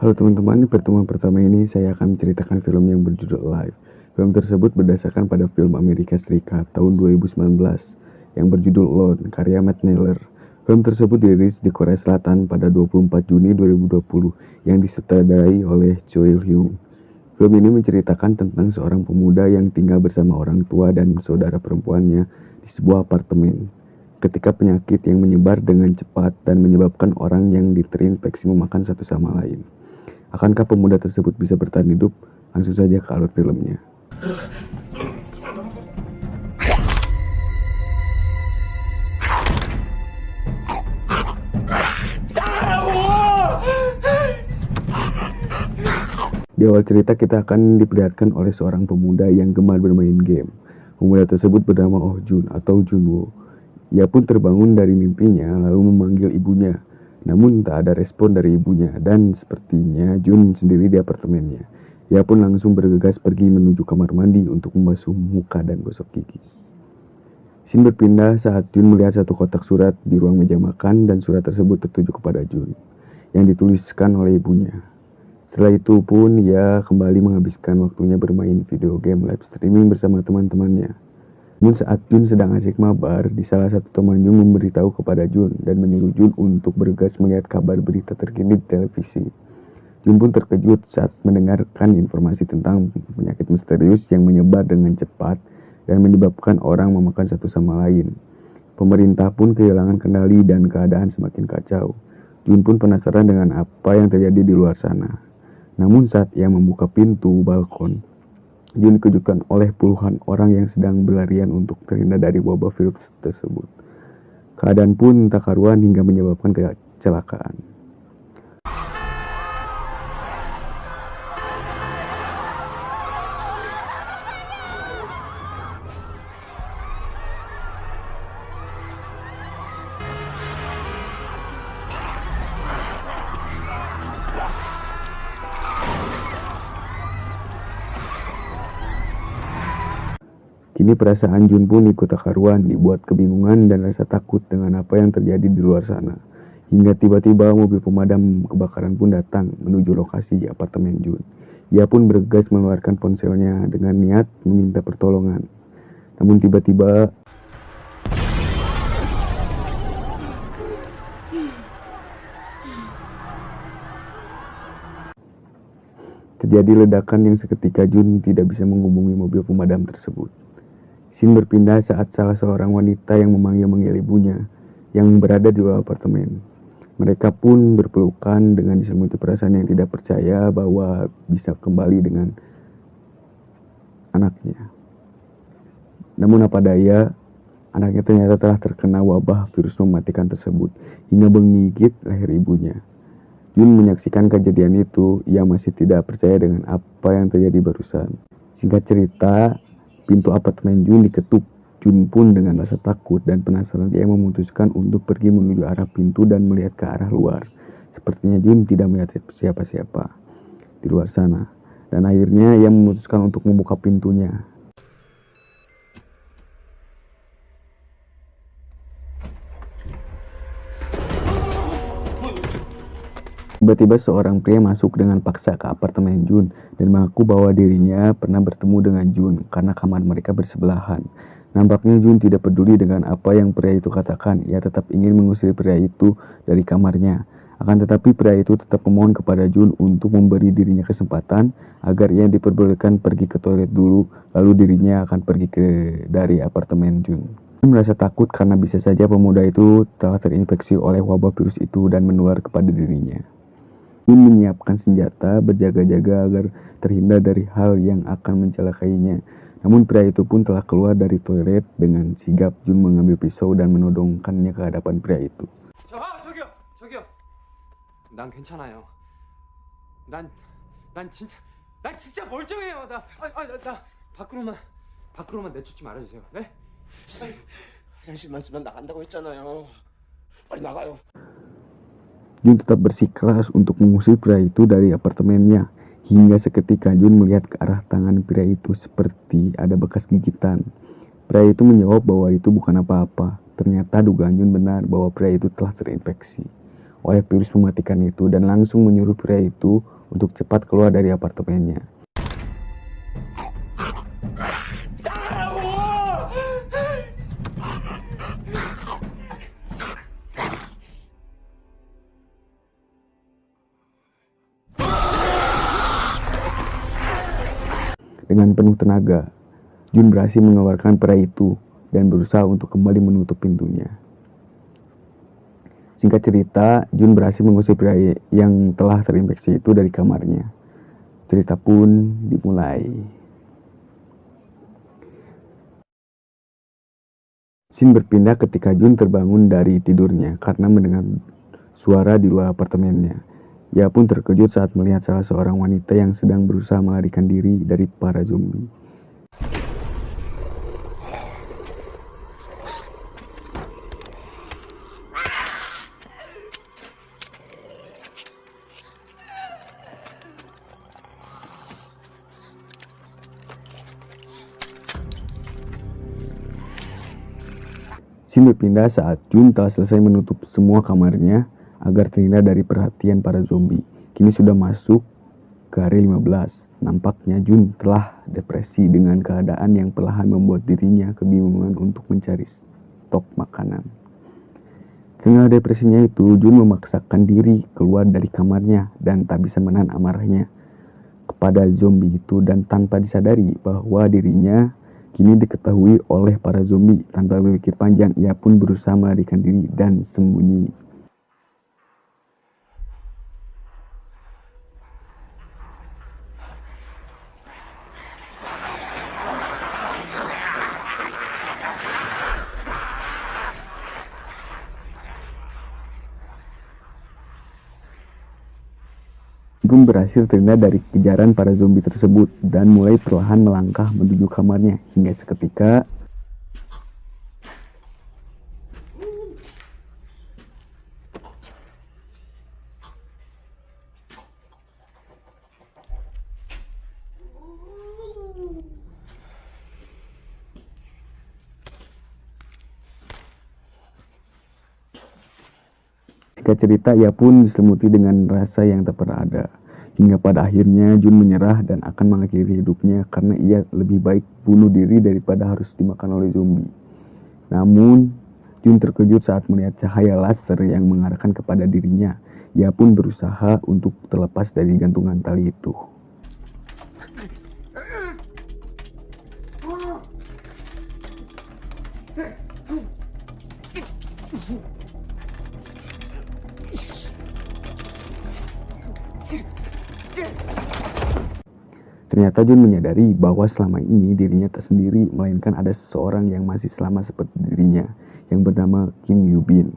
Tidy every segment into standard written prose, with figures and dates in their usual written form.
Halo teman-teman, di pertemuan pertama ini saya akan menceritakan film yang berjudul Alive. Film tersebut berdasarkan pada film Amerika Serikat tahun 2019 yang berjudul Alone, karya Matt Miller. Film tersebut dirilis di Korea Selatan pada 24 Juni 2020 yang disutradarai oleh Choi Il-hyung. Film ini menceritakan tentang seorang pemuda yang tinggal bersama orang tua dan saudara perempuannya di sebuah apartemen. Ketika penyakit yang menyebar dengan cepat dan menyebabkan orang yang terinfeksi memakan satu sama lain. Akankah pemuda tersebut bisa bertahan hidup? Langsung saja ke alur filmnya. Di awal cerita kita akan diperlihatkan oleh seorang pemuda yang gemar bermain game. Pemuda tersebut bernama Oh Jun atau Junwoo. Ia pun terbangun dari mimpinya lalu memanggil ibunya. Namun tak ada respon dari ibunya dan sepertinya Jun sendiri di apartemennya. Ia pun langsung bergegas pergi menuju kamar mandi untuk membasuh muka dan gosok gigi. Scene berpindah saat Jun melihat satu kotak surat di ruang meja makan dan surat tersebut tertuju kepada Jun yang dituliskan oleh ibunya. Setelah itu pun ia kembali menghabiskan waktunya bermain video game live streaming bersama teman-temannya. Namun saat Jun sedang asik mabar, di salah satu teman Jun memberitahu kepada Jun dan menyuruh Jun untuk bergegas melihat kabar berita terkini di televisi. Jun pun terkejut saat mendengarkan informasi tentang penyakit misterius yang menyebar dengan cepat dan menyebabkan orang memakan satu sama lain. Pemerintah pun kehilangan kendali dan keadaan semakin kacau. Jun pun penasaran dengan apa yang terjadi di luar sana. Namun saat ia membuka pintu balkon, Jun dikejutkan oleh puluhan orang yang sedang berlarian untuk terhindar dari wabah virus tersebut. Keadaan pun tak karuan hingga menyebabkan kecelakaan. Kini perasaan Jun pun ikut tak karuan, dibuat kebingungan dan rasa takut dengan apa yang terjadi di luar sana. Hingga tiba-tiba mobil pemadam kebakaran pun datang menuju lokasi apartemen Jun. Ia pun bergegas mengeluarkan ponselnya dengan niat meminta pertolongan. Namun tiba-tiba terjadi ledakan yang seketika Jun tidak bisa menghubungi mobil pemadam tersebut. Scene berpindah saat salah seorang wanita yang memanggil-manggil ibunya yang berada di luar apartemen. Mereka pun berpelukan dengan diselimuti perasaan yang tidak percaya bahwa bisa kembali dengan anaknya. Namun apa daya, anaknya ternyata telah terkena wabah virus mematikan tersebut hingga menggigit leher ibunya. Jun menyaksikan kejadian itu, ia masih tidak percaya dengan apa yang terjadi barusan. Singkat cerita, pintu apartemen Jun diketuk. Jun pun dengan rasa takut dan penasaran ia memutuskan untuk pergi menuju arah pintu dan melihat ke arah luar. Sepertinya Jun tidak melihat siapa-siapa di luar sana. Dan akhirnya ia memutuskan untuk membuka pintunya. Tiba-tiba seorang pria masuk dengan paksa ke apartemen Jun dan mengaku bahwa dirinya pernah bertemu dengan Jun karena kamar mereka bersebelahan. Nampaknya Jun tidak peduli dengan apa yang pria itu katakan. Ia tetap ingin mengusir pria itu dari kamarnya. Akan tetapi pria itu tetap memohon kepada Jun untuk memberi dirinya kesempatan agar ia diperbolehkan pergi ke toilet dulu, lalu dirinya akan pergi dari apartemen Jun. Jun merasa takut karena bisa saja pemuda itu telah terinfeksi oleh wabah virus itu dan menular kepada dirinya. Jun menyiapkan senjata, berjaga-jaga agar terhindar dari hal yang akan mencelakainya. Namun pria itu pun telah keluar dari toilet. Dengan sigap Jun mengambil pisau dan menodongkannya ke hadapan pria itu. 저기요. 난 괜찮아요. 난 진짜 멀쩡해요. 나 밖으로만 내쫓지 말아주세요. 네? 화장실만 쓰면 나간다고 했잖아요. 빨리 나가요. Jun tetap bersikeras untuk mengusir pria itu dari apartemennya. Hingga seketika Jun melihat ke arah tangan pria itu seperti ada bekas gigitan. Pria itu menjawab bahwa itu bukan apa-apa. Ternyata dugaan Jun benar bahwa pria itu telah terinfeksi oleh virus mematikan itu dan langsung menyuruh pria itu untuk cepat keluar dari apartemennya. Dengan penuh tenaga, Jun berhasil mengeluarkan pria itu dan berusaha untuk kembali menutup pintunya. Singkat cerita, Jun berhasil mengusir pria yang telah terinfeksi itu dari kamarnya. Cerita pun dimulai. Scene berpindah ketika Jun terbangun dari tidurnya karena mendengar suara di luar apartemennya. Ia pun terkejut saat melihat salah seorang wanita yang sedang berusaha melarikan diri dari para zombie. Scene berpindah saat Jun telah selesai menutup semua kamarnya agar terhindar dari perhatian para zombie. Kini sudah masuk ke hari 15. Nampaknya Jun telah depresi dengan keadaan yang perlahan membuat dirinya kebingungan untuk mencari stok makanan. Tengah depresinya itu, Jun memaksakan diri keluar dari kamarnya dan tak bisa menahan amarahnya kepada zombie itu, dan tanpa disadari bahwa dirinya kini diketahui oleh para zombie. Tanpa berpikir panjang, ia pun berusaha melarikan diri dan sembunyi. Jun berhasil terhindar dari kejaran para zombie tersebut dan mulai perlahan melangkah menuju kamarnya hingga seketika singkat cerita, ia pun diselimuti dengan rasa yang tak pernah ada. Hingga pada akhirnya Jun menyerah dan akan mengakhiri hidupnya karena ia lebih baik bunuh diri daripada harus dimakan oleh zombie. Namun, Jun terkejut saat melihat cahaya laser yang mengarahkan kepada dirinya. Ia pun berusaha untuk terlepas dari gantungan tali itu. Ternyata Jun menyadari bahwa selama ini dirinya tak sendiri, melainkan ada seseorang yang masih sama seperti dirinya, yang bernama Kim Yoo Bin.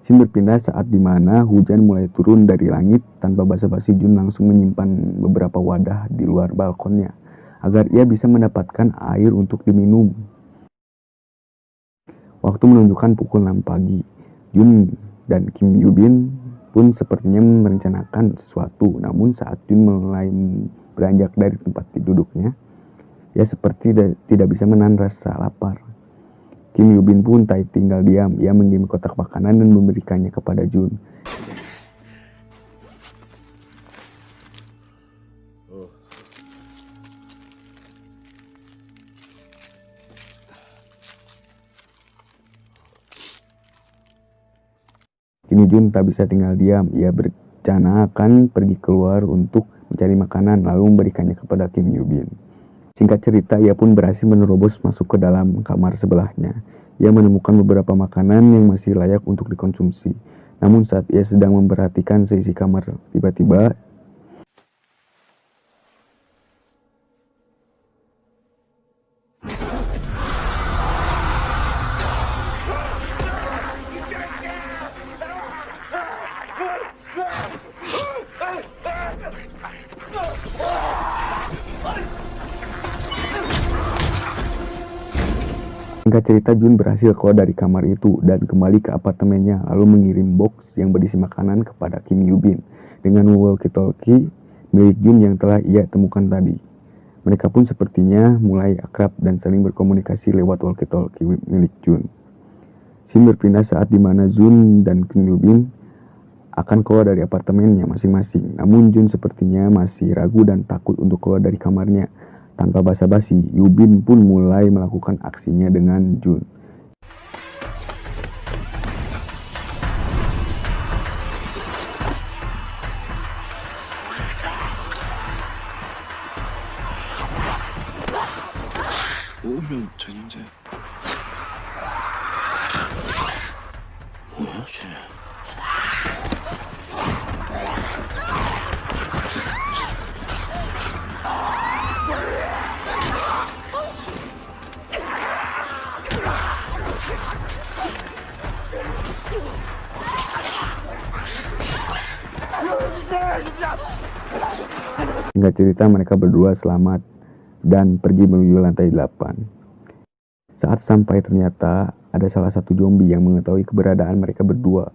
Scene berpindah saat dimana hujan mulai turun dari langit. Tanpa basa-basi, Jun langsung menyimpan beberapa wadah di luar balkonnya, agar ia bisa mendapatkan air untuk diminum. Waktu menunjukkan pukul 6 pagi. Jun dan Kim Yoo Bin pun sepertinya merencanakan sesuatu. Namun saat Jun mulai beranjak dari tempat duduknya, ia seperti tidak bisa menahan rasa lapar. Kim Yoo Bin pun tak tinggal diam. Ia mengirim kotak makanan dan memberikannya kepada Jun. Kini Jun tak bisa tinggal diam. Ia berencana akan pergi keluar untuk mencari makanan, lalu memberikannya kepada Kim Yoo Bin. Singkat cerita, ia pun berhasil menerobos masuk ke dalam kamar sebelahnya. Ia menemukan beberapa makanan yang masih layak untuk dikonsumsi. Namun saat ia sedang memperhatikan seisi kamar, tiba-tiba singkat cerita, Jun berhasil keluar dari kamar itu dan kembali ke apartemennya, lalu mengirim box yang berisi makanan kepada Kim Yoo Bin dengan walkie-talkie milik Jun yang telah ia temukan tadi. Mereka pun sepertinya mulai akrab dan saling berkomunikasi lewat walkie-talkie milik Jun. Scene berpindah saat dimana Jun dan Kim Yoo Bin akan keluar dari apartemennya masing-masing. Namun Jun sepertinya masih ragu dan takut untuk keluar dari kamarnya. Tanpa basa-basi, Yubin pun mulai melakukan aksinya dengan Jun. 오면 되는데. 뭐야, 쟤? Singkat cerita, mereka berdua selamat dan pergi menuju lantai 8. Saat sampai ternyata ada salah satu zombie yang mengetahui keberadaan mereka berdua.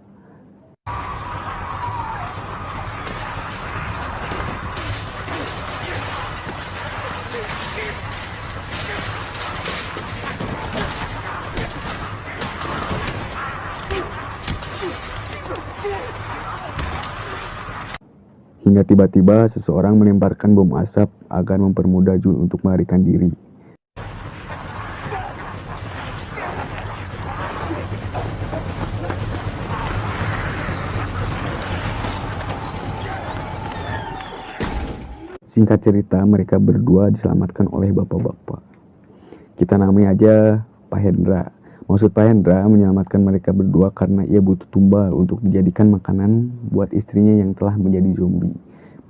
Hingga tiba-tiba seseorang melemparkan bom asap agar mempermudah Jun untuk melarikan diri. Singkat cerita, mereka berdua diselamatkan oleh bapak-bapak. Kita namai aja Pak Hendra. Maksud Pak Hendra menyelamatkan mereka berdua karena ia butuh tumbal untuk dijadikan makanan buat istrinya yang telah menjadi zombie.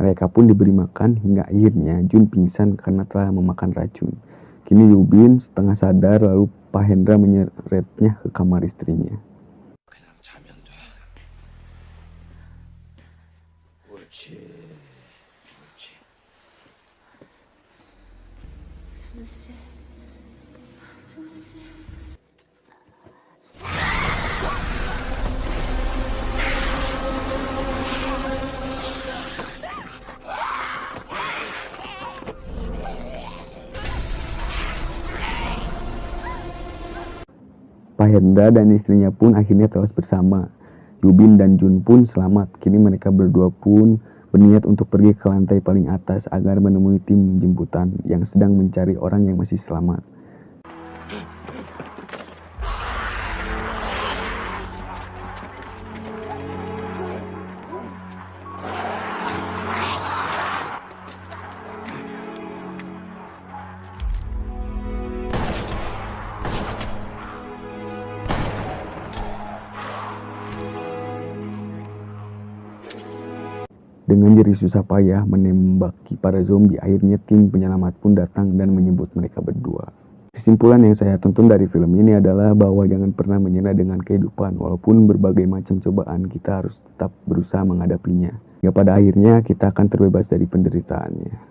Mereka pun diberi makan hingga akhirnya Jun pingsan karena telah memakan racun. Kini Yubin setengah sadar lalu Pak Hendra menyeretnya ke kamar istrinya. 그냥 자면 돼. 옳지. 옳지. 준우 씨, 준우 씨. Pak Hendra dan istrinya pun akhirnya tewas bersama. Yubin dan Jun pun selamat. Kini mereka berdua pun berniat untuk pergi ke lantai paling atas agar menemui tim jemputan yang sedang mencari orang yang masih selamat. Dengan jerih susah payah menembaki para zombie, akhirnya tim penyelamat pun datang dan menyebut mereka berdua. Kesimpulan yang saya tonton dari film ini adalah bahwa jangan pernah menyerah dengan kehidupan. Walaupun berbagai macam cobaan, kita harus tetap berusaha menghadapinya. Ya pada akhirnya kita akan terbebas dari penderitaannya.